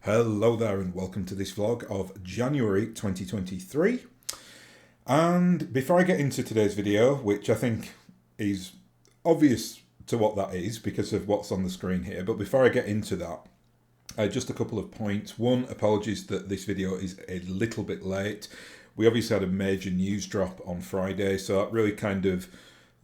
Hello there and welcome to this vlog of January 2023. And before I get into today's video, which I think is obvious to what that is because of what's on the screen here, but before I get into that, just a couple of points. One, apologies that this video is a little bit late. We obviously had a major news drop on Friday, so that really kind of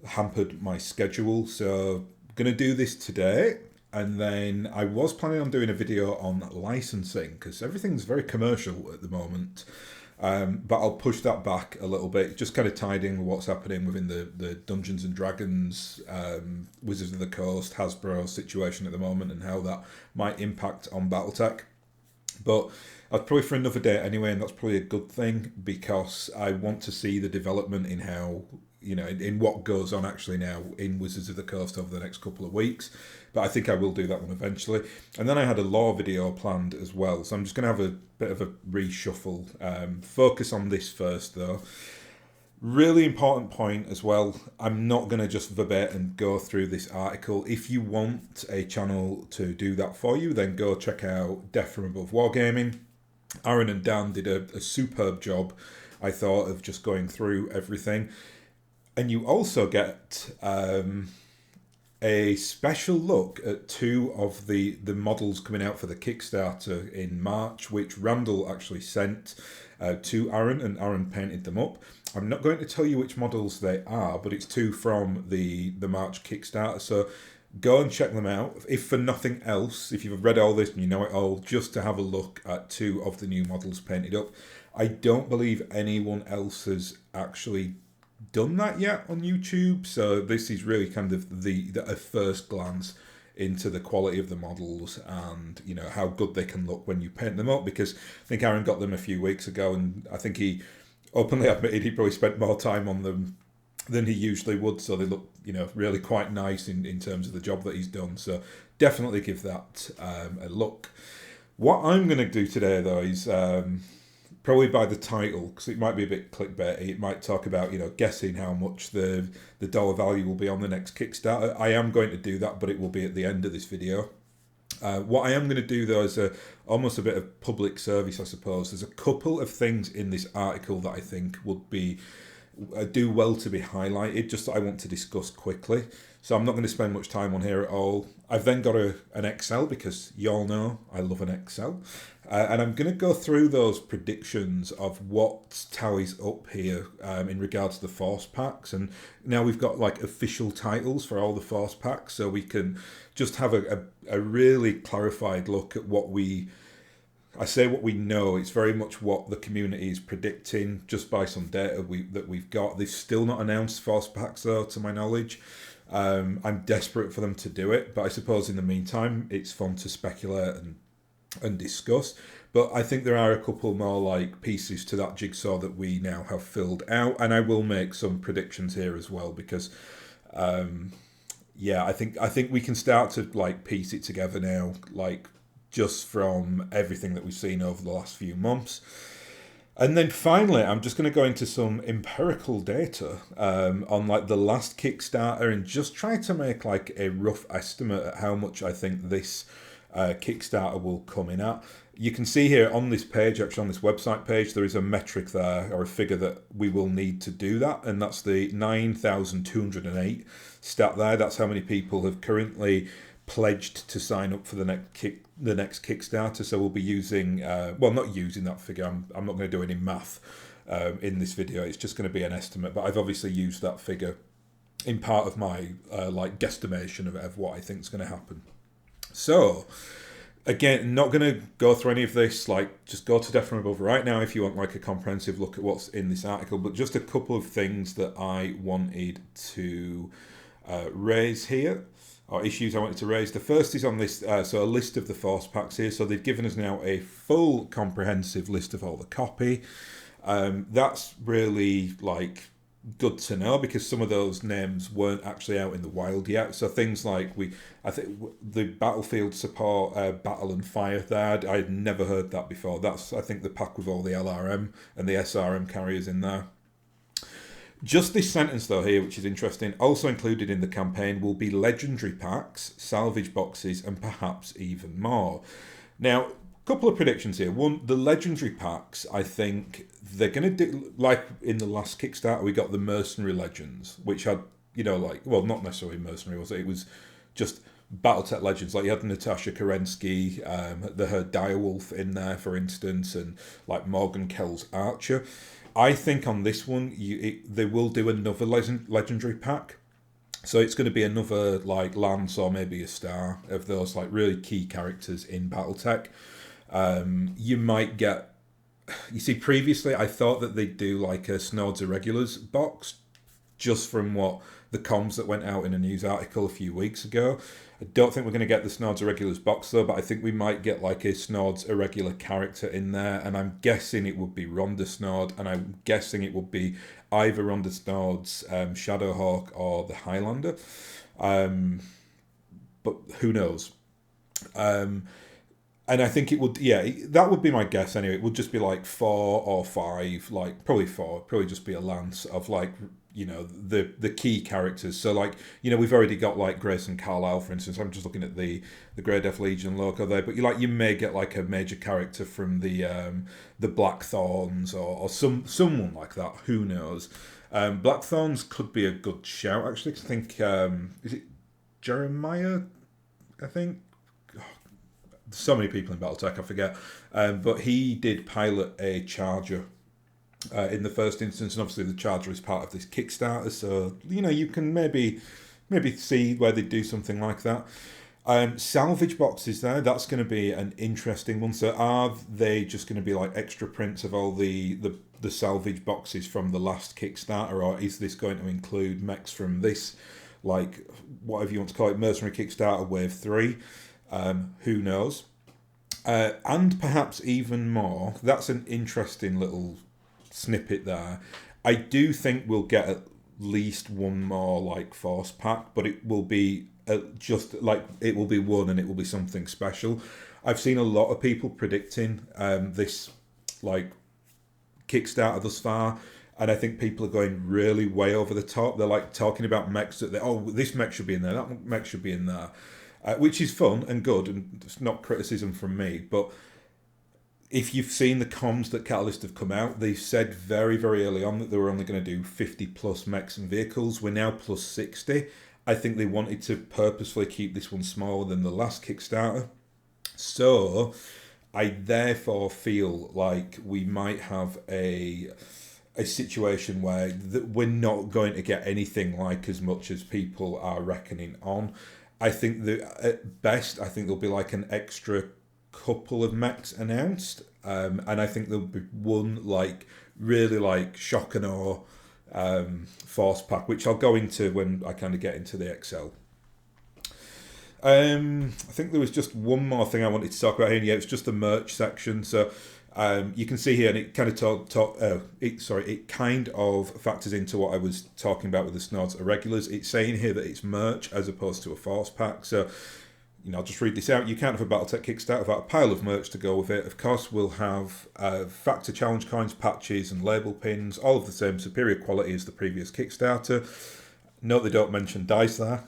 hampered my schedule. So I'm going to do this today. And then I was planning on doing a video on licensing because everything's very commercial at the moment. But I'll push that back a little bit, just kind of tied in with what's happening within the Dungeons and Dragons, Wizards of the Coast, Hasbro situation at the moment and how that might impact on BattleTech. But that's probably for another day anyway, and that's probably a good thing because I want to see the development in how, in what goes on actually now in Wizards of the Coast over the next couple of weeks. But I think I will do that one eventually. And then I had a lore video planned as well, so I'm just going to have a bit of a reshuffle. Focus on this first though. Really important point as well, I'm not going to just verbatim go through this article. If you want a channel to do that for you, then go check out Death from Above Wargaming. Aaron and Dan did a superb job, I thought, of just going through everything. And you also get a special look at two of the models coming out for the Kickstarter in March, which Randall actually sent to Aaron, and Aaron painted them up. I'm not going to tell you which models they are, but it's two from the March Kickstarter, so go and check them out. If for nothing else, if you've read all this and you know it all, just to have a look at two of the new models painted up. I don't believe anyone else has actually done that yet on YouTube, so this is really kind of a first glance into the quality of the models and how good they can look when you paint them up, because I think Aaron got them a few weeks ago and I think he openly admitted he probably spent more time on them than he usually would, so they look really quite nice in terms of the job that he's done. So definitely give that a look. What I'm going to do today though is probably by the title, because it might be a bit clickbaity, it might talk about guessing how much the dollar value will be on the next Kickstarter. I am going to do that, but it will be at the end of this video. What I am going to do though is almost a bit of public service, I suppose. There's a couple of things in this article that I think would be do well to be highlighted, just that I want to discuss quickly. So I'm not going to spend much time on here at all. I've then got an Excel, because y'all know I love an Excel. And I'm going to go through those predictions of what tallies up here in regards to the force packs. And now we've got like official titles for all the force packs, so we can just have a really clarified look at what we know. It's very much what the community is predicting just by some data that we've got. They've still not announced force packs though, to my knowledge. I'm desperate for them to do it, but I suppose in the meantime it's fun to speculate and discuss. But I think there are a couple more like pieces to that jigsaw that we now have filled out, and I will make some predictions here as well, because I think we can start to like piece it together now, like just from everything that we've seen over the last few months. And then finally, I'm just going to go into some empirical data on like the last Kickstarter and just try to make like a rough estimate at how much I think this Kickstarter will come in at. You can see here on this page, actually on this website page, there is a metric there, or a figure that we will need to do that, and that's the 9,208 stat there. That's how many people have currently pledged to sign up for the next Kickstarter. So we'll be using, not using that figure. I'm not going to do any math in this video. It's just going to be an estimate, but I've obviously used that figure in part of my guesstimation of what I think is going to happen. So again, not going to go through any of this, just go to Death from Above right now if you want like a comprehensive look at what's in this article, but just a couple of things that I wanted to raise here, or issues I wanted to raise. The first is on this, so a list of the force packs here. So they've given us now a full comprehensive list of all the copy. That's really good to know, because some of those names weren't actually out in the wild yet. So things like I think the battlefield support, Battle and Fire there, I had never heard that before. That's, I think, the pack with all the LRM and the SRM carriers in there. Just this sentence though here, which is interesting, also included in the campaign will be legendary packs, salvage boxes, and perhaps even more. Now, couple of predictions here. One, the legendary packs, I think they're going to do, like in the last Kickstarter, we got the Mercenary Legends, which had, like, well, not necessarily Mercenary, was it? It was just BattleTech Legends. Like, you had Natasha Kerensky, her Direwolf in there, for instance, and like Morgan Kell's Archer. I think on this one, they will do another legendary pack. So it's going to be another like Lance or maybe a Star of those like really key characters in BattleTech. You might get... You see, previously I thought that they'd do like a Snord's Irregulars box, just from what the comms that went out in a news article a few weeks ago. I don't think we're going to get the Snord's Irregulars box though, but I think we might get like a Snord's Irregular character in there, and I'm guessing it would be Rhonda Snord, and I'm guessing it would be either Rhonda Snord's Shadowhawk or the Highlander. But who knows? And I think it would, that would be my guess anyway. It would just be like 4 or 5, like probably 4, probably just be a lance of like, the key characters. So like, we've already got like Grayson Carlisle, for instance. I'm just looking at the Grey Death Legion logo there, but you may get like a major character from the Blackthorns or someone like that. Who knows? Blackthorns could be a good shout actually, 'cause I think is it Jeremiah? I think. So many people in BattleTech, I forget. But he did pilot a Charger in the first instance, and obviously the Charger is part of this Kickstarter, so you can maybe see where they do something like that. Salvage boxes there, that's going to be an interesting one. So are they just going to be like extra prints of all the salvage boxes from the last Kickstarter, or is this going to include mechs from this, like whatever you want to call it, Mercenary Kickstarter Wave 3? Who knows? And perhaps even more, that's an interesting little snippet there. I do think we'll get at least one more like Force pack, but it will be just like, it will be one and it will be something special. I've seen a lot of people predicting this like Kickstarter thus far, and I think people are going really way over the top. They're like talking about mechs that this mech should be in there, that mech should be in there. Which is fun and good, and it's not criticism from me, but if you've seen the comms that Catalyst have come out, they've said very, very early on that they were only going to do 50 plus mechs and vehicles. We're now plus 60. I think they wanted to purposefully keep this one smaller than the last Kickstarter. So I therefore feel like we might have a situation where we're not going to get anything like as much as people are reckoning on. I think that at best, I think there'll be like an extra couple of mechs announced, and I think there'll be one like really like shock and awe Force pack, which I'll go into when I kind of get into the Excel. I think there was just one more thing I wanted to talk about here. Yeah, it's just the merch section. So you can see here, and it kind of it kind of factors into what I was talking about with the Snord's Irregulars. It's saying here that it's merch as opposed to a Force pack. So, I'll just read this out. You can't have a BattleTech Kickstarter without a pile of merch to go with it. Of course, we'll have Factor Challenge coins, patches, and label pins, all of the same superior quality as the previous Kickstarter. Note they don't mention dice there,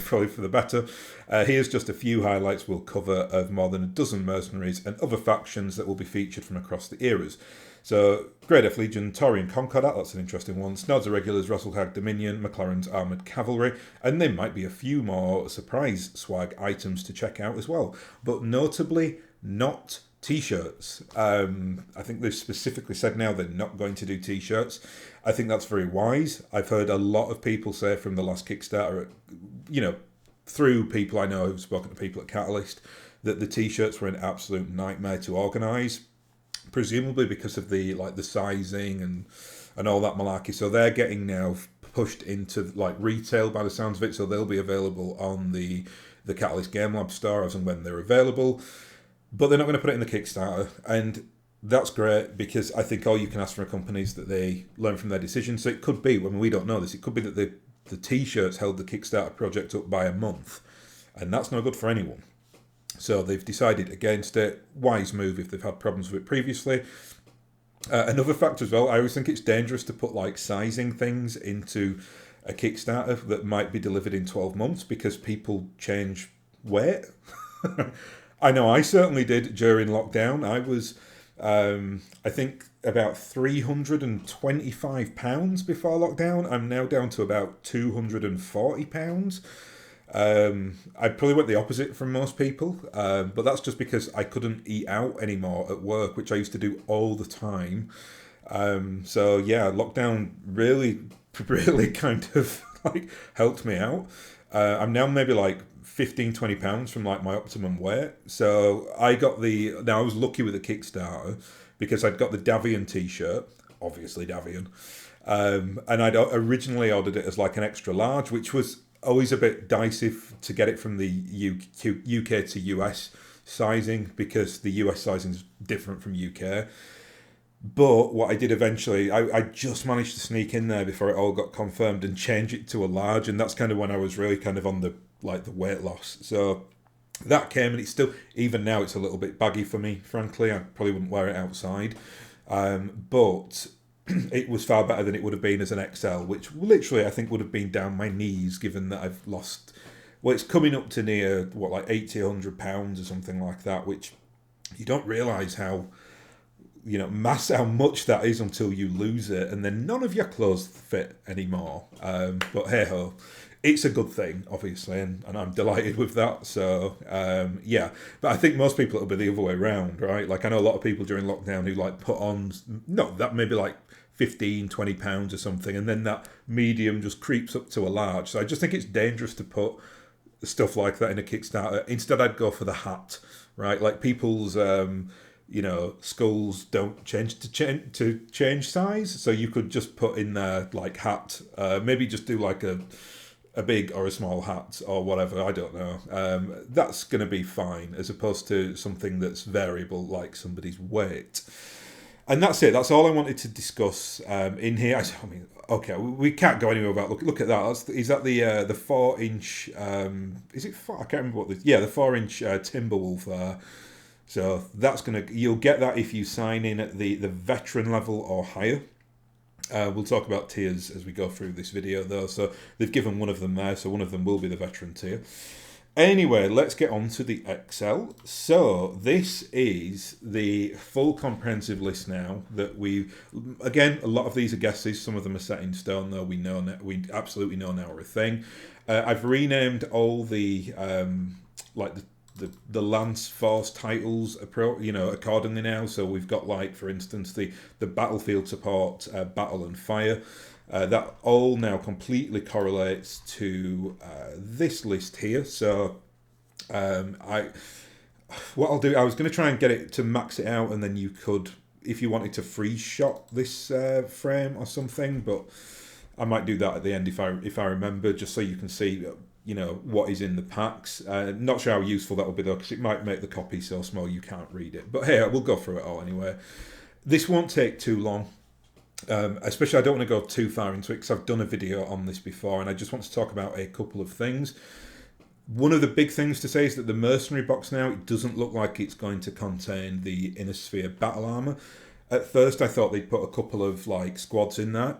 probably for the better. Here's just a few highlights we'll cover of more than a dozen mercenaries and other factions that will be featured from across the eras. So, Grey Death Legion, Taurian Concordat, that's an interesting one. Snord's Irregulars, Rasselhag Dominion, McLaren's Armoured Cavalry, and there might be a few more surprise swag items to check out as well. But notably, not T-shirts. I think they've specifically said now they're not going to do T-shirts. I think that's very wise. I've heard a lot of people say from the last Kickstarter, through people I know who've spoken to people at Catalyst, that the T-shirts were an absolute nightmare to organise, presumably because of the sizing and all that malarkey. So they're getting now pushed into like retail by the sounds of it. So they'll be available on the Catalyst Game Lab store as and when they're available. But they're not going to put it in the Kickstarter, and that's great because I think all you can ask from a company is that they learn from their decisions. So it could be, we don't know this, it could be that the T-shirts held the Kickstarter project up by a month, and that's no good for anyone. So they've decided against it. Wise move if they've had problems with it previously. Another factor as well, I always think it's dangerous to put like sizing things into a Kickstarter that might be delivered in 12 months because people change weight. I know I certainly did during lockdown. I was, I think, about £325 before lockdown. I'm now down to about £240. I probably went the opposite from most people, but that's just because I couldn't eat out anymore at work, which I used to do all the time. So yeah, lockdown really, really kind of like helped me out. I'm now maybe like 15, £20 from like my optimum weight. So I got now I was lucky with the Kickstarter because I'd got the Davian t-shirt, obviously Davian. And I'd originally ordered it as like an extra large, which was always a bit dicey to get it from the UK to US sizing because the US sizing is different from UK. But what I did eventually, I just managed to sneak in there before it all got confirmed and change it to a large, and that's kind of when I was really kind of on the weight loss. So that came, and it's still, even now, it's a little bit baggy for me. Frankly, I probably wouldn't wear it outside, but it was far better than it would have been as an XL, which literally I think would have been down my knees, given that I've lost. Well, it's coming up to near what, like 80, £100 or something like that, which you don't realise how how much that is until you lose it, and then none of your clothes fit anymore. But hey ho, it's a good thing, obviously, and I'm delighted with that. So yeah, but I think most people it'll be the other way around, right? Like I know a lot of people during lockdown who like put on that maybe like 15, £20 or something, and then that medium just creeps up to a large. So I just think it's dangerous to put stuff like that in a Kickstarter. Instead, I'd go for the hat, right? Like people's skulls don't change to change size, so you could just put in there like hat, maybe just do like a big or a small hat or whatever, I don't know. That's going to be fine as opposed to something that's variable like somebody's weight. And that's it. That's all I wanted to discuss in here. I mean, okay, we can't go anywhere without look at that. Is that the 4-inch? Is it 4? I can't remember what the 4-inch Timberwolf there. So you'll get that if you sign in at the veteran level or higher. We'll talk about tiers as we go through this video though. So they've given one of them there, so one of them will be the veteran tier. Anyway, let's get on to the XL. So this is the full comprehensive list now that again, a lot of these are guesses. Some of them are set in stone though. We absolutely know now are a thing. I've renamed all the the Lance Force titles accordingly now. So we've got like, for instance, the battlefield support, battle and fire. That all now completely correlates to this list here. So what I'll do, I was going to try and get it to max it out, and then you could, if you wanted to freeze shot this frame or something, but I might do that at the end if I remember, just so you can see what is in the packs. Not sure how useful that will be though, because it might make the copy so small you can't read it. But hey, we'll go through it all anyway. This won't take too long. Especially I don't want to go too far into it because I've done a video on this before, and I just want to talk about a couple of things. One of the big things to say is that the mercenary box now, it doesn't look like it's going to contain the Inner Sphere battle armor. At first I thought they'd put a couple of like squads in there.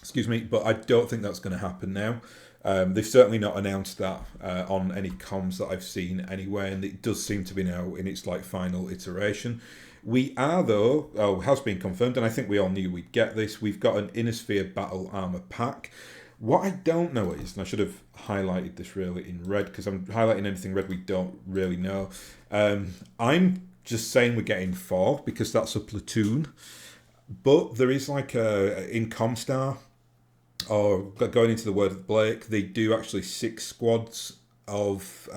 Excuse me, but I don't think that's going to happen now. They've certainly not announced that on any comms that I've seen anywhere, and it does seem to be now in its like final iteration. We are though, has been confirmed, and I think we all knew we'd get this. We've got an Inner Sphere battle armor pack. What I don't know is, and I should have highlighted this really in red because I'm highlighting anything red we don't really know. I'm just saying we're getting 4 because that's a platoon, but there is like in Comstar, or going into the word of Blake, they do actually 6 squads of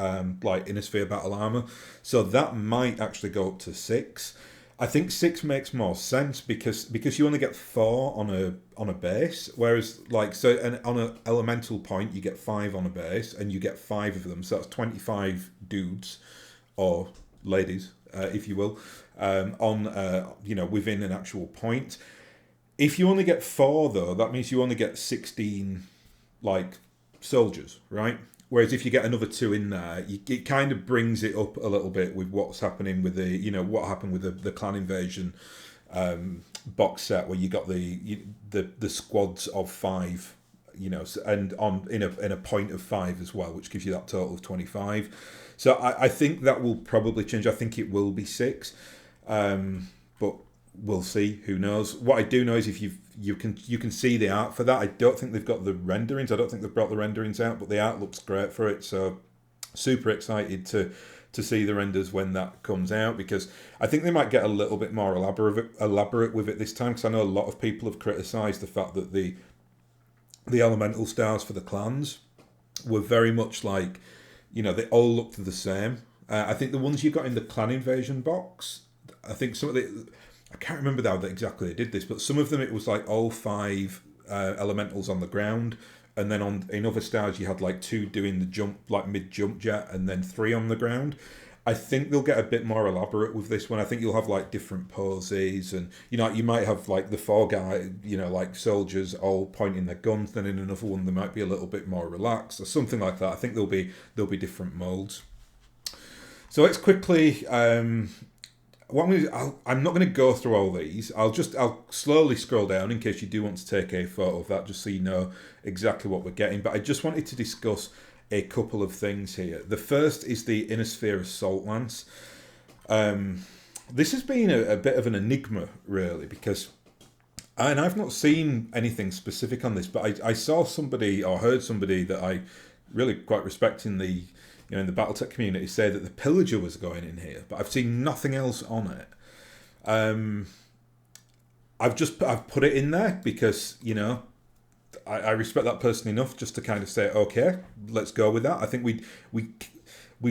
like Inner Sphere battle armor, so that might actually go up to 6. I think 6 makes more sense because you only get 4 on a base, whereas on an elemental point you get 5 on a base, and you get 5 of them, so that's 25 dudes or ladies, if you will, within an actual point. If you only get 4 though, that means you only get 16 like soldiers, right? Whereas if you get another 2 in there, it kind of brings it up a little bit with what's happening with what happened with the Clan Invasion box set, where you got the squads of 5, and in a point of 5 as well, which gives you that total of 25. So I think that will probably change. I think it will be 6, but we'll see. Who knows? What I do know is if you can see the art for that. I don't think they've got the renderings. I don't think they've brought the renderings out, but the art looks great for it. So super excited to see the renders when that comes out, because I think they might get a little bit more elaborate with it this time, because I know a lot of people have criticised the fact that the elemental stars for the clans were very much like, they all looked the same. I think the ones you got in the clan invasion box, I think some of I can't remember how exactly they did this, but some of them it was like all 5 elementals on the ground, and then in other stars you had like 2 doing the jump, like mid-jump jet, and then 3 on the ground. I think they'll get a bit more elaborate with this one. I think you'll have like different poses, and you might have like the 4 guy, like soldiers all pointing their guns. Then in another one they might be a little bit more relaxed or something like that. I think there'll be different modes. So let's quickly. I'm not going to go through all these. I'll slowly scroll down in case you do want to take a photo of that, just so you know exactly what we're getting. But I just wanted to discuss a couple of things here. The first is the Inner Sphere Assault Lance. This has been a bit of an enigma, really, because, and I've not seen anything specific on this, but I saw somebody or heard somebody that I really quite respect in the BattleTech community say that the Pillager was going in here, but I've seen nothing else on it. I've put it in there because I respect that person enough just to kind of say, okay, let's go with that. I think we've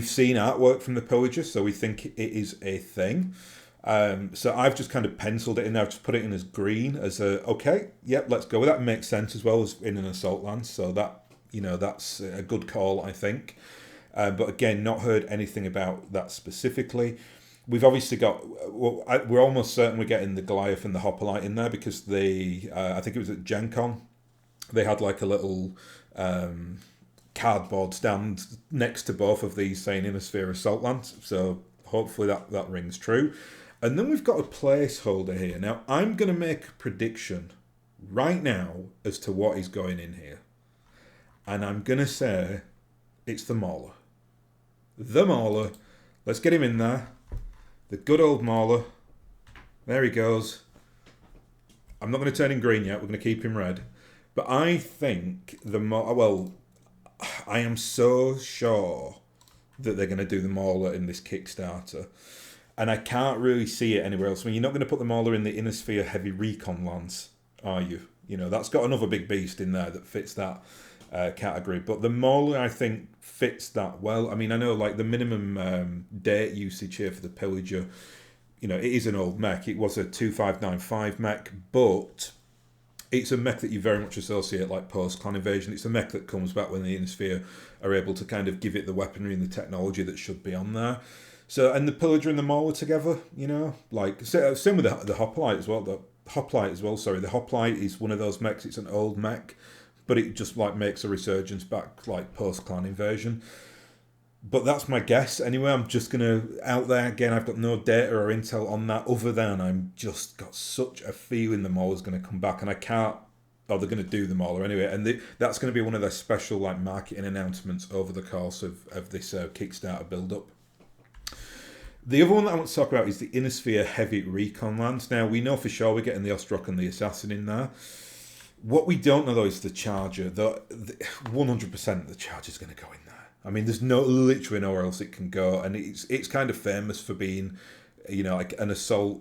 seen artwork from the Pillager, so we think it is a thing. So I've just kind of penciled it in there. I've just put it in as green as okay, yep, let's go with that. It makes sense as well as in an assault lance, so that that's a good call, I think. But again, not heard anything about that specifically. We've obviously got. We're almost certain we're getting the Goliath and the Hoplite in there, because I think it was at Gen Con, they had like a little cardboard stand next to both of these saying Inner Sphere Assault Lance. So hopefully that rings true. And then we've got a placeholder here. Now I'm going to make a prediction right now as to what is going in here, and I'm going to say it's the Mauler. The Mauler. Let's get him in there. The good old Mauler. There he goes. I'm not going to turn him green yet. We're going to keep him red. But I think I am so sure that they're going to do the Mauler in this Kickstarter. And I can't really see it anywhere else. I mean, you're not going to put the Mauler in the Inner Sphere Heavy Recon Lance, are you? That's got another big beast in there that fits that category. But the Mauler, I think, fits that well. I mean, I know like the minimum date usage here for the Pillager, it is an old mech. It was a 2595 mech, but it's a mech that you very much associate like post-clan invasion. It's a mech that comes back when the Inner Sphere are able to kind of give it the weaponry and the technology that should be on there. So, and the Pillager and the Mauler together, like same with the Hoplite as well. The Hoplite is one of those mechs. It's an old mech, but it just like makes a resurgence back like post-clan invasion. But that's my guess. Anyway, I'm just going to, out there, again, I've got no data or intel on that other than I'm just got such a feeling the Mauler's going to come back, and I can't, they're going to do the Mauler anyway, and that's going to be one of their special like marketing announcements over the course of this Kickstarter build-up. The other one that I want to talk about is the Inner Sphere Heavy Recon Lance. Now, we know for sure we're getting the Ostrock and the Assassin in there. What we don't know, though, is the Charger. 100% the Charger's going to go in there. I mean, there's literally nowhere else it can go, and it's kind of famous for being, like an assault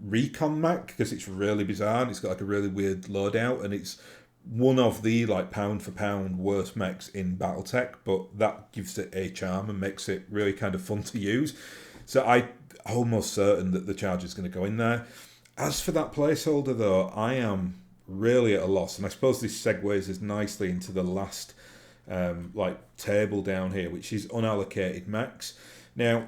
recon mech, because it's really bizarre, and it's got like a really weird loadout, and it's one of the like pound for pound worst mechs in BattleTech, but that gives it a charm and makes it really kind of fun to use. So I'm almost certain that the Charger's going to go in there. As for that placeholder, though, I am really at a loss, and I suppose this segues us nicely into the last table down here, which is unallocated mechs. Now,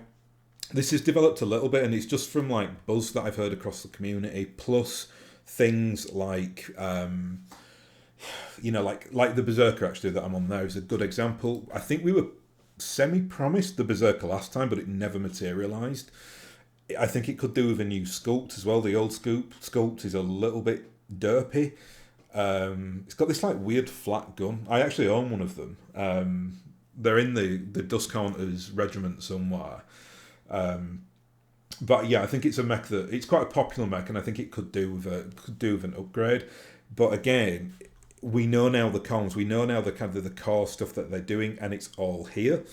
this has developed a little bit, and it's just from like buzz that I've heard across the community, plus things like like the Berserker actually that I'm on there is a good example. I think we were semi-promised the Berserker last time, but it never materialised. I think it could do with a new sculpt as well. The old sculpt is a little bit derpy. It's got this like weird flat gun. I actually own one of them. they're in the Dust Counters regiment somewhere. But yeah, I think it's a mech that it's quite a popular mech, and I think it could do with an upgrade. But again, we know now the cons, we know now the kind of the core stuff that they're doing, and it's all here.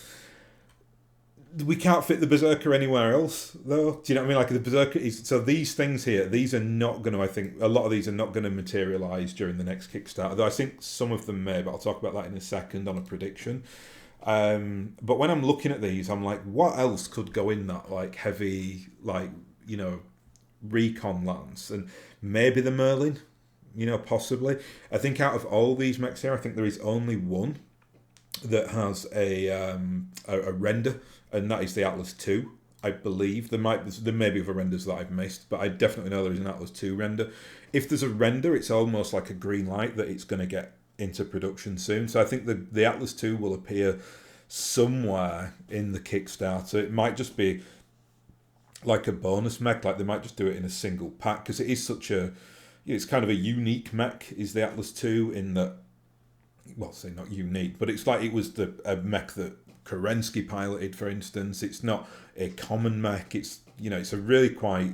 We can't fit the Berserker anywhere else, though. Do you know what I mean? Like the Berserker is so these things here. These are not going to. I think a lot of these are not going to materialize during the next Kickstarter. Though I think some of them may, but I'll talk about that in a second on a prediction. But when I'm looking at these, I'm like, what else could go in that like heavy, like recon lance, and maybe the Merlin, possibly. I think out of all these mechs here, I think there is only one that has a render, and that is the Atlas 2. I believe there may be other renders that I've missed, but I definitely know there is an Atlas 2 render. If there's a render, it's almost like a green light that it's going to get into production soon. So I think the Atlas 2 will appear somewhere in the Kickstarter. It might just be like a bonus mech, like they might just do it in a single pack, because it is it's kind of a unique mech, is the Atlas 2, in that, well, say not unique, but it's like it was a mech that Kerensky piloted, for instance. It's not a common mech. It's it's a really quite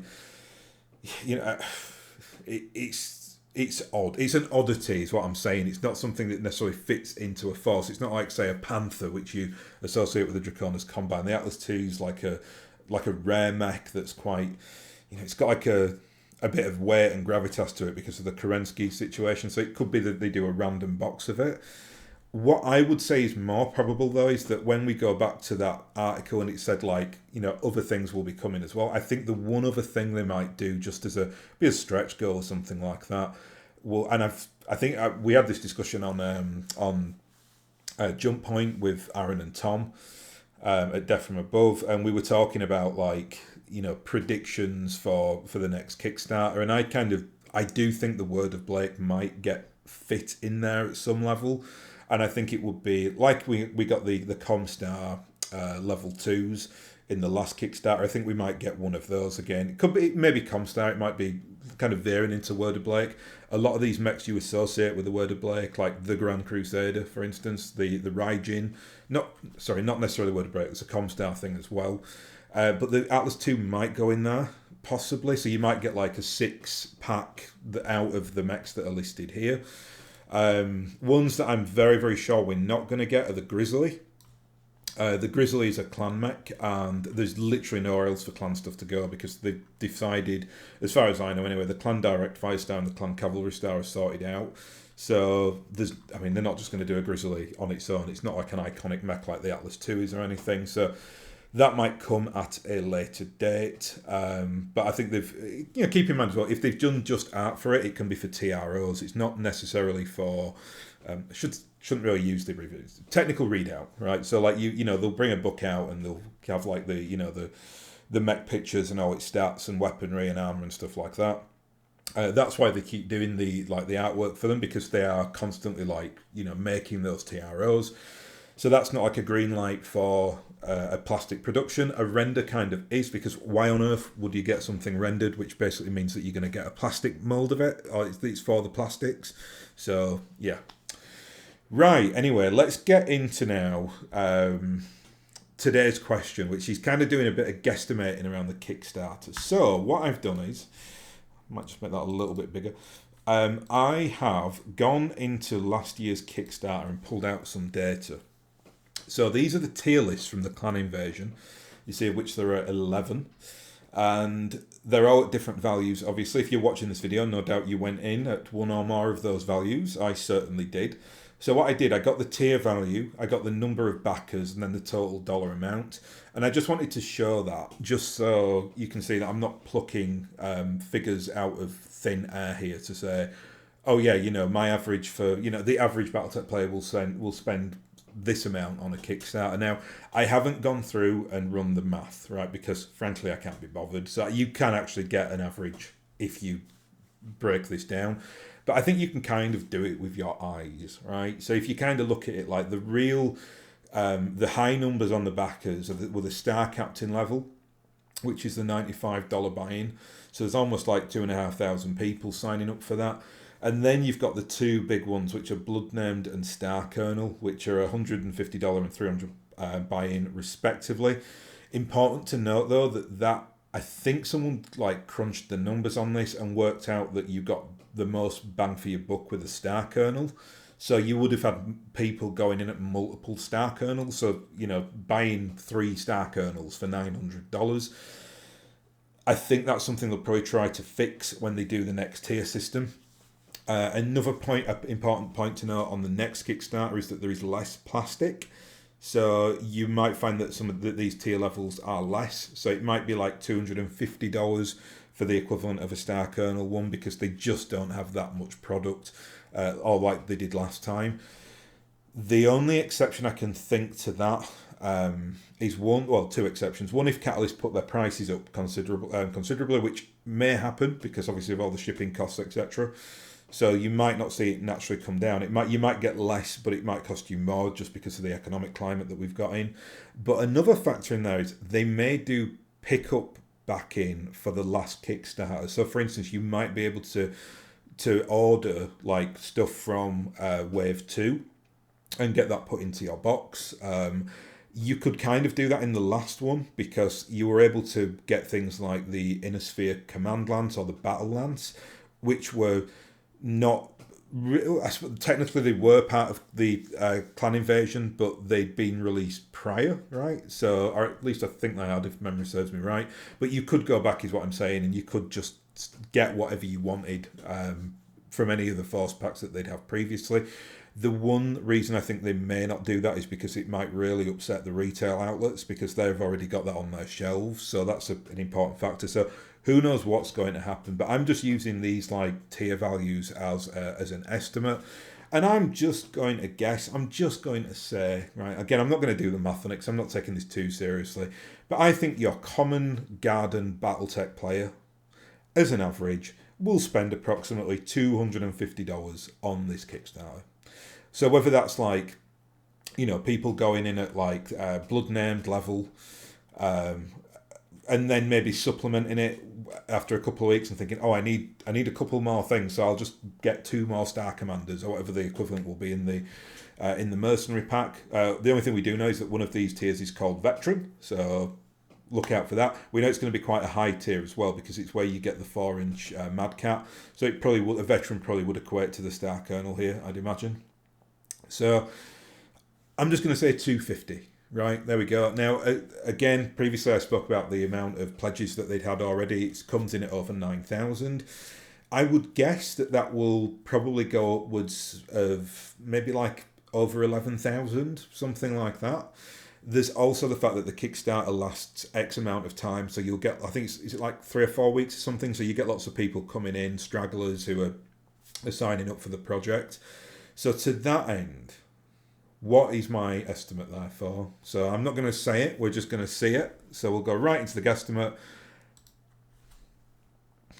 it's odd. It's an oddity, is what I'm saying. It's not something that necessarily fits into a force. It's not like, say, a Panther, which you associate with the Draconis Combine. The Atlas 2 is like a rare mech that's quite, it's got like a bit of weight and gravitas to it because of the Kerensky situation. So it could be that they do a random box of it. What I would say is more probable, though, is that when we go back to that article and it said, like, other things will be coming as well, I think the one other thing they might do, just as a stretch goal or something like that, we had this discussion on Jump Point with Aaron and Tom at Death From Above, and we were talking about, like, predictions for the next Kickstarter, and I do think the Word of Blake might get fit in there at some level. And I think it would be like we got the Comstar level 2s in the last Kickstarter. I think we might get one of those again. It could be maybe Comstar. It might be kind of veering into Word of Blake. A lot of these mechs you associate with the Word of Blake, like the Grand Crusader, for instance, the Raijin. Not necessarily Word of Blake. It's a Comstar thing as well. But the Atlas 2 might go in there, possibly. So you might get like a 6-pack out of the mechs that are listed here. Ones that I'm very, very sure we're not going to get are the Grizzly. The Grizzly is a clan mech, and there's literally nowhere else for clan stuff to go, because they've decided, as far as I know anyway, the Clan Direct 5-star and the Clan Cavalry Star are sorted out. So they're not just going to do a Grizzly on its own. It's not like an iconic mech like the Atlas 2 is or anything. So that might come at a later date. But I think they've, keep in mind as well, if they've done just art for it, it can be for TROs. It's not necessarily for, shouldn't really use the reviews. Technical readout, right? So like they'll bring a book out and they'll have like the mech pictures and all its stats and weaponry and armor and stuff like that. That's why they keep doing the artwork for them, because they are constantly making those TROs. So that's not like a green light for a plastic production. A render kind of is, because why on earth would you get something rendered, which basically means that you're going to get a plastic mold of it, or it's for the plastics. So yeah. Right, anyway, let's get into now today's question, which is kind of doing a bit of guesstimating around the Kickstarter. So what I've done is, I might just make that a little bit bigger. I have gone into last year's Kickstarter and pulled out some data. So these are the tier lists from the Clan Invasion. You see, of which there are 11. And they're all at different values. Obviously, if you're watching this video, no doubt you went in at one or more of those values. I certainly did. So what I did, I got the tier value, I got the number of backers, and then the total dollar amount. And I just wanted to show that, just so you can see that I'm not plucking figures out of thin air here to say, oh yeah, my average for, the average BattleTech player will spend this amount on a Kickstarter. Now, I haven't gone through and run the math, right? Because frankly, I can't be bothered. So you can actually get an average if you break this down. But I think you can kind of do it with your eyes, right? So if you kind of look at it like the real, the high numbers on the backers were the Star Captain level, which is the $95 buy-in. So there's almost like 2,500 people signing up for that. And then you've got the two big ones, which are Blood Named and Star Kernel, which are $150 and $300 buy-in respectively. Important to note though that I think someone like crunched the numbers on this and worked out that you got the most bang for your buck with the Star Kernel. So you would have had people going in at multiple Star Kernels. So, you know, buying 3 Star Kernels for $900. I think that's something they'll probably try to fix when they do the next tier system. Another important point to note on the next Kickstarter is that there is less plastic. So you might find that some of these tier levels are less. So it might be like $250 for the equivalent of a Star Kernel one, because they just don't have that much product, or like they did last time. The only exception I can think to that is two exceptions. One, if Catalyst put their prices up considerably, which may happen because obviously of all the shipping costs, etc. So you might not see it naturally come down. You might get less, but it might cost you more just because of the economic climate that we've got in. But another factor in there is they may do pick up back in for the last Kickstarter. So for instance, you might be able to order like stuff from Wave 2 and get that put into your box. You could kind of do that in the last one because you were able to get things like the Inner Sphere Command Lance or the Battle Lance, which were not technically they were part of the clan invasion, but they'd been released prior, right? So, or at least I think they had, if memory serves me right. But you could go back, is what I'm saying, and you could just get whatever you wanted from any of the force packs that they'd have previously. The one reason I think they may not do that is because it might really upset the retail outlets, because they've already got that on their shelves. So that's an important factor. So who knows what's going to happen? But I'm just using these like tier values as an estimate. And I'm just going to guess. I'm just going to say, right, again, I'm not going to do the math on it because I'm not taking this too seriously. But I think your common garden BattleTech player, as an average, will spend approximately $250 on this Kickstarter. So whether that's like, you know, people going in at like Blood Named level, and then maybe supplementing it after a couple of weeks and thinking, oh, I need a couple more things, so I'll just get 2 more Star Commanders or whatever the equivalent will be in the mercenary pack. The only thing we do know is that one of these tiers is called Veteran, so look out for that. We know it's going to be quite a high tier as well because it's where you get the 4-inch Mad Cat. So it probably a Veteran probably would equate to the Star Colonel here, I'd imagine. So I'm just going to say 250. Right, there we go. Now, again, previously I spoke about the amount of pledges that they'd had already. It comes in at over 9,000. I would guess that will probably go upwards of maybe like over 11,000, something like that. There's also the fact that the Kickstarter lasts X amount of time, so you'll get, I think, is it like 3 or 4 weeks or something? So you get lots of people coming in, stragglers who are signing up for the project. So to that end, what is my estimate there for? So I'm not going to say it, we're just going to see it. So we'll go right into the guesstimate.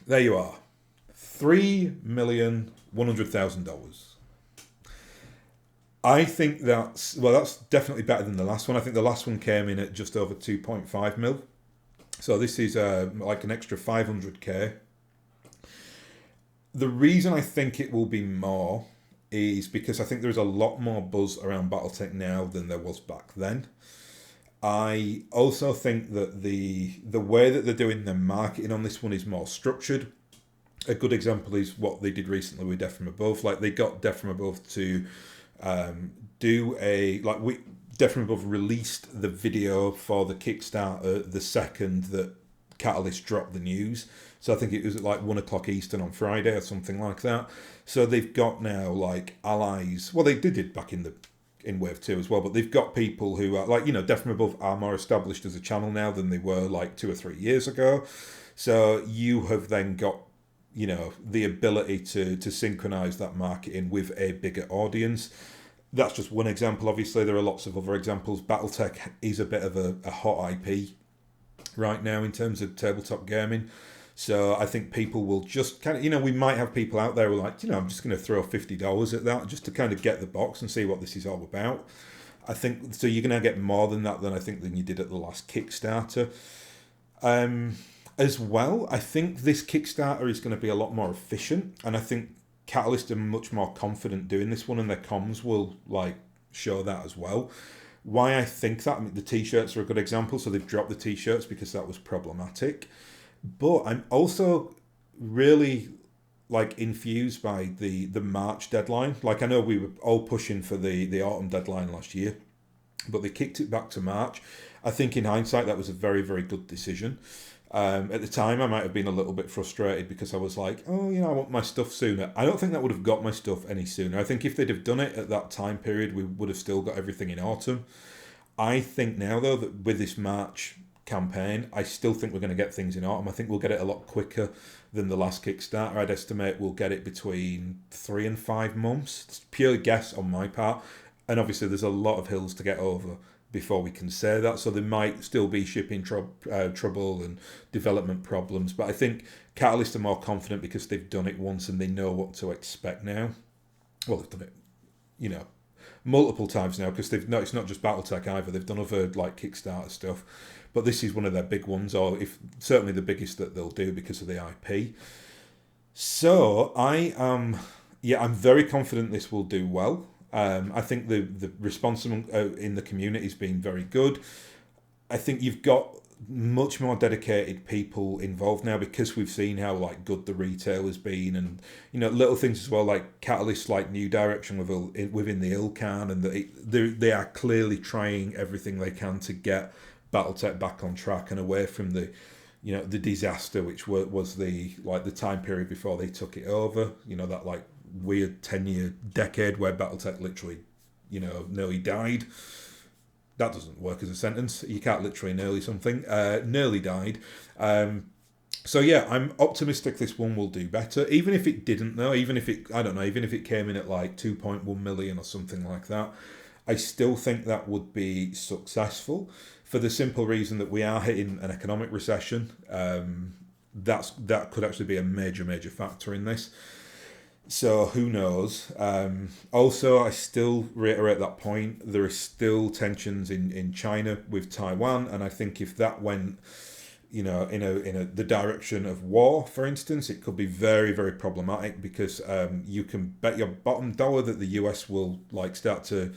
There you are. $3,100,000. I think that's definitely better than the last one. I think the last one came in at just over 2.5 mil. So this is like an extra 500k. The reason I think it will be more is because I think there's a lot more buzz around BattleTech now than there was back then. I also think that the way that they're doing their marketing on this one is more structured. A good example is what they did recently with Death From Above. Like, they got Death From Above to Death From Above released the video for the Kickstarter the second that Catalyst dropped the news. So I think it was at like 1 o'clock Eastern on Friday or something like that. So they've got now like allies. Well, they did it back in Wave 2 as well, but they've got people who are like, you know, Death From Above are more established as a channel now than they were like 2 or 3 years ago. So you have then got, you know, the ability to synchronize that marketing with a bigger audience. That's just one example. Obviously, there are lots of other examples. BattleTech is a bit of a hot IP right now in terms of tabletop gaming. So I think people will just kind of, you know, we might have people out there who are like, you know, I'm just going to throw $50 at that just to kind of get the box and see what this is all about. I think, so you're going to get more than that than you did at the last Kickstarter. As well, I think this Kickstarter is going to be a lot more efficient. And I think Catalyst are much more confident doing this one, and their comms will like show that as well. Why I think that, I mean, the t-shirts are a good example. So they've dropped the t-shirts because that was problematic. But I'm also really like infused by the March deadline. Like I know we were all pushing for the autumn deadline last year, but they kicked it back to March. I think in hindsight that was a very, very good decision. At the time, I might have been a little bit frustrated because I was like, oh, I want my stuff sooner. I don't think that would have got my stuff any sooner. I think if they'd have done it at that time period, we would have still got everything in autumn. I think now, though, that with this March campaign, I still think we're going to get things in autumn. I think we'll get it a lot quicker than the last Kickstarter. I'd estimate we'll get it between 3 and 5 months. It's pure guess on my part. And obviously, there's a lot of hills to get over before we can say that. So there might still be shipping trouble and development problems. But I think Catalyst are more confident because they've done it once and they know what to expect now. Well, they've done it, multiple times now because they've no, it's not just BattleTech either. They've done other like Kickstarter stuff. But this is one of their big ones, or if certainly the biggest that they'll do because of the IP. So I'm very confident this will do well. I think the response in the community has been very good. I think you've got much more dedicated people involved now because we've seen how like good the retail has been, and little things as well like Catalyst's like new direction within the Ilcan, and they are clearly trying everything they can to get BattleTech back on track and away from the disaster which was the time period before they took it over. That like weird 10-year decade where BattleTech literally nearly died. That doesn't work as a sentence. You can't literally nearly something. Nearly died. So yeah, I'm optimistic this one will do better. Even if it didn't though, even if it came in at like 2.1 million or something like that, I still think that would be successful for the simple reason that we are hitting an economic recession. That could actually be a major factor in this. So who knows? Also, I still reiterate that point. There are still tensions in China with Taiwan, and I think if that went, in the direction of war, for instance, it could be very, very problematic because you can bet your bottom dollar that the US will start to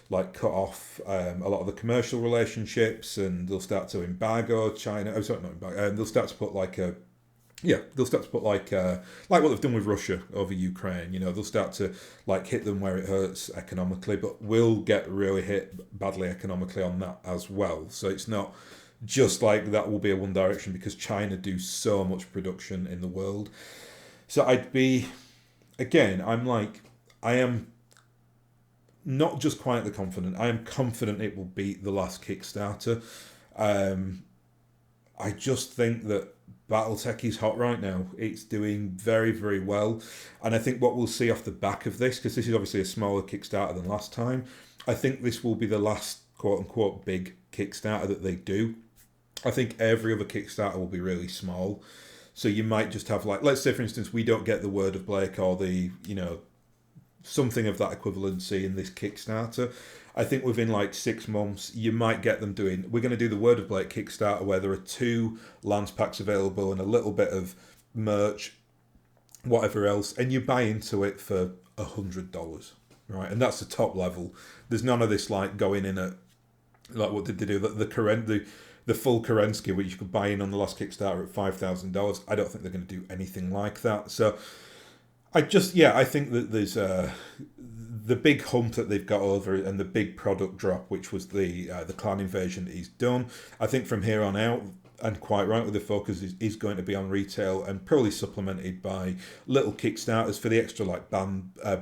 cut off a lot of the commercial relationships, and they'll start to embargo China. Oh, sorry, not embargo. They'll start to put like what they've done with Russia over Ukraine. They'll start to hit them where it hurts economically, but we'll get really hit badly economically on that as well. So it's not just like that will be a one direction because China do so much production in the world. So I am not just quietly confident. I am confident it will beat the last Kickstarter. I just think that BattleTech is hot right now. It's doing very, very well. And I think what we'll see off the back of this, because this is obviously a smaller Kickstarter than last time, I think this will be the last quote-unquote big Kickstarter that they do. I think every other Kickstarter will be really small. So you might just have let's say for instance, we don't get the Word of Blake or the, something of that equivalency in this Kickstarter. I think within 6 months, you might get them we're going to do the Word of Blake Kickstarter where there are 2 Lance packs available and a little bit of merch, whatever else, and you buy into it for $100, right? And that's the top level. There's none of this going in at, what did they do? The full Kerensky, which you could buy in on the last Kickstarter at $5,000. I don't think they're going to do anything like that. So I think that there's the big hump that they've got over and the big product drop, which was the clan invasion, is done. I think from here on out, and quite rightly, the focus is going to be on retail and probably supplemented by little Kickstarters for the extra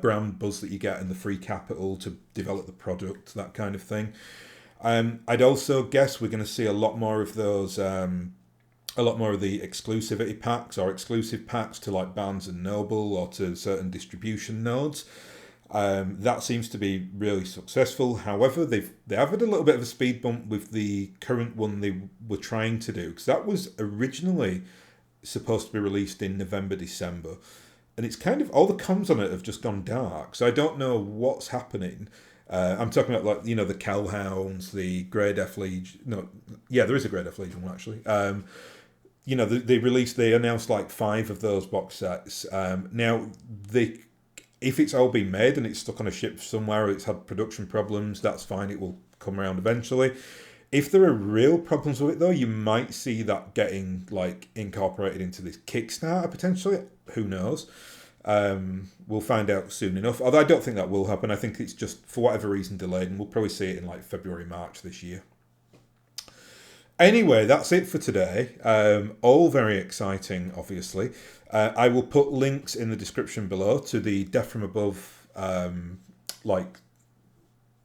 brand buzz that you get and the free capital to develop the product, that kind of thing. I'd also guess we're going to see a lot more of those. A lot more of the exclusivity packs or exclusive packs to Barnes and Noble or to certain distribution nodes. That seems to be really successful. However, they have had a little bit of a speed bump with the current one they were trying to do, because that was originally supposed to be released in November, December, and it's kind of all the comms on it have just gone dark. So I don't know what's happening. I'm talking about the Kellhounds, the Grey Death Legion. No, yeah, there is a Grey Death Legion one actually. They announced 5 of those box sets. Now, If it's all been made and it's stuck on a ship somewhere, or it's had production problems, that's fine. It will come around eventually. If there are real problems with it, though, you might see that getting like incorporated into this Kickstarter potentially. Who knows? We'll find out soon enough. Although I don't think that will happen. I think it's just for whatever reason delayed, and we'll probably see it in like February, March this year. Anyway, that's it for today. All very exciting, obviously. I will put links in the description below to the Death from Above like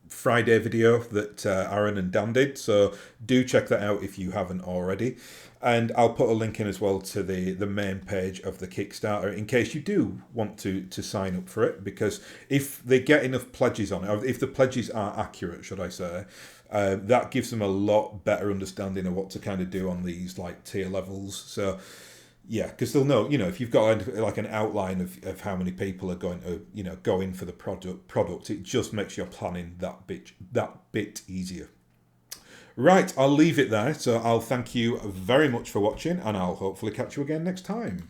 Friday video that Aaron and Dan did, so do check that out if you haven't already. And I'll put a link in as well to the main page of the Kickstarter in case you do want to sign up for it, because if they get enough pledges on it, or if the pledges are accurate, should I say, that gives them a lot better understanding of what to kind of do on these like tier levels. So yeah, because they'll know, if you've got like an outline of how many people are going to, go in for the product, it just makes your planning that bit easier. Right, I'll leave it there. So I'll thank you very much for watching, and I'll hopefully catch you again next time.